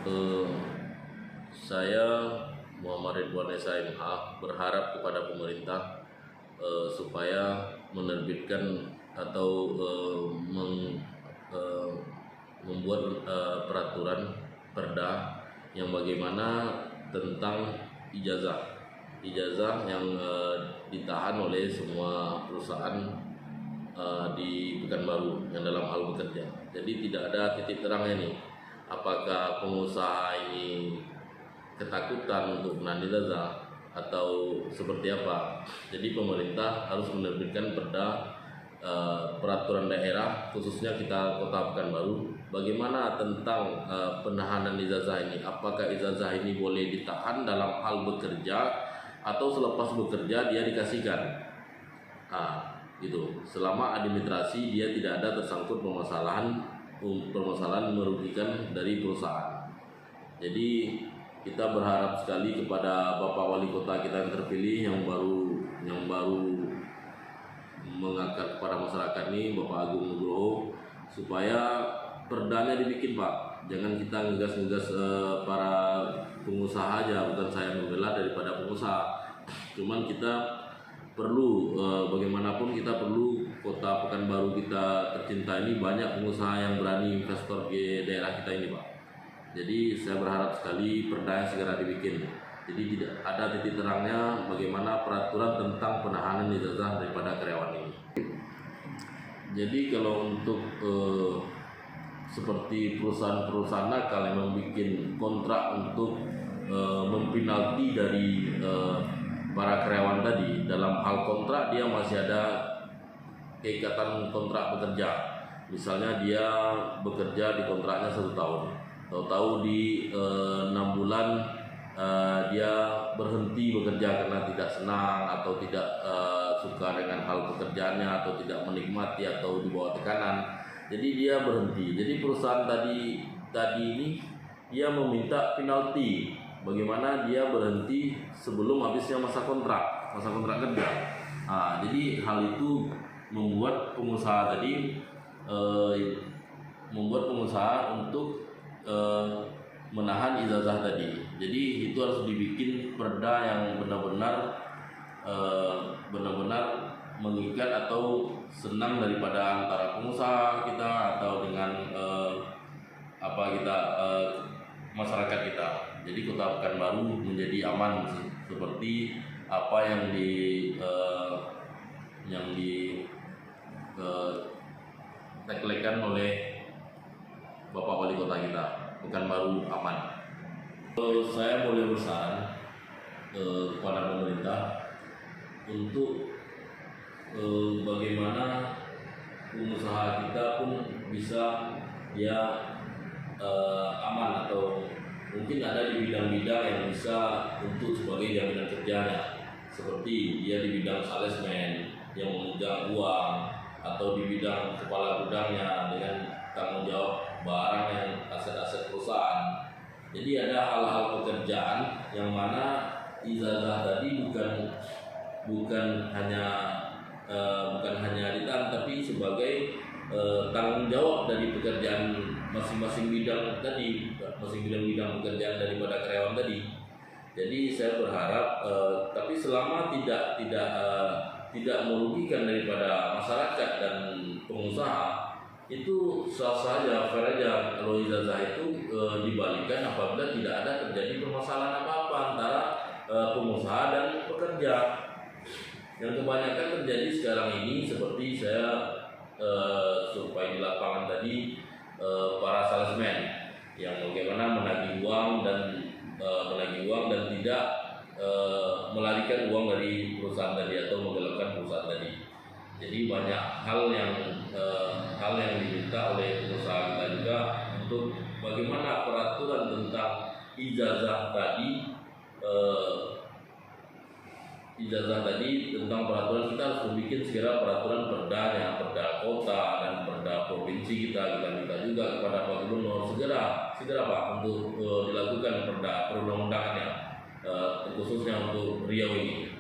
Eh, saya Muhammad Ridwan Esa MH berharap kepada pemerintah supaya menerbitkan atau membuat peraturan perda yang bagaimana tentang ijazah yang ditahan oleh semua perusahaan di Pekanbaru yang dalam hal bekerja. Jadi tidak ada titik terangnya nih. Apakah pengusaha ini ketakutan untuk menahan ijazah atau seperti apa? Jadi pemerintah harus menerbitkan perda peraturan daerah, khususnya kita Kota Pekanbaru, bagaimana tentang penahanan ijazah ini. Apakah ijazah ini boleh ditahan dalam hal bekerja atau selepas bekerja dia dikasihkan? Gitu. Selama administrasi dia tidak ada tersangkut permasalahan merugikan dari perusahaan. Jadi kita berharap sekali kepada Bapak Wali Kota kita yang terpilih yang baru mengangkat kepada masyarakat ini, Bapak Agung Nugroho, supaya perdanya dibikin, Pak. Jangan kita ngegas-ngegas para pengusaha aja, bukan saya membela daripada pengusaha. Cuman kita perlu bagaimanapun kita perlu Kota Pekanbaru kita tercinta ini banyak pengusaha yang berani investor di daerah kita ini, Pak. Jadi saya berharap sekali perda segera dibikin. Jadi tidak ada titik terangnya bagaimana peraturan tentang penahanan ijazah daripada karyawan ini. Jadi kalau untuk seperti perusahaan-perusahaan nakal yang membuat kontrak untuk mempinalti dari para karyawan tadi, dalam hal kontrak dia masih ada keikatan kontrak bekerja. Misalnya dia bekerja di kontraknya 1 tahun, tahu-tahu di 6 bulan dia berhenti bekerja karena tidak senang atau tidak suka dengan hal pekerjaannya atau tidak menikmati atau di bawah tekanan. Jadi dia berhenti. Jadi perusahaan tadi ini dia meminta penalti. Bagaimana dia berhenti sebelum habisnya masa kontrak kerja. Jadi hal itu membuat pengusaha untuk menahan ijazah tadi. Jadi itu harus dibikin perda yang benar-benar mengikat atau senang daripada antara pengusaha kita atau dengan masyarakat kita. Jadi Kota Pekanbaru menjadi aman seperti apa yang diteklekan oleh Bapak Wali Kota kita. Pekanbaru aman. Saya boleh bersaran kepada pemerintah untuk bagaimana pengusaha kita pun bisa aman, atau mungkin ada di bidang-bidang yang bisa untuk sebagai jaminan kerjanya, seperti dia di bidang salesman yang memegang uang, atau di bidang kepala gudangnya dengan tanggung jawab barang yang aset-aset perusahaan. Jadi ada hal-hal pekerjaan yang mana ijazah tadi bukan hanya ditahan, tapi sebagai tanggung jawab dari pekerjaan masing-masing bidang pekerjaan daripada karyawan tadi. Jadi saya berharap tapi selama tidak merugikan daripada masyarakat dan pengusaha, itu sah saja, fair aja kalau ijazah itu dibalikan apabila tidak ada terjadi permasalahan apa-apa antara pengusaha dan pekerja. Yang kebanyakan terjadi sekarang ini seperti saya survei di lapangan tadi, para salesman yang bagaimana menagih uang dan tidak melarikan uang dari perusahaan tadi atau menggelapkan perusahaan tadi. Jadi banyak hal yang diminta oleh pengusaha kita juga untuk bagaimana peraturan tentang ijazah tadi tentang peraturan. Kita harus membuat segera peraturan perda kota dan perda provinsi kita minta juga kepada Pak Gubernur segera Pak untuk dilakukan perda perundang-undangannya, khususnya untuk Riau ini.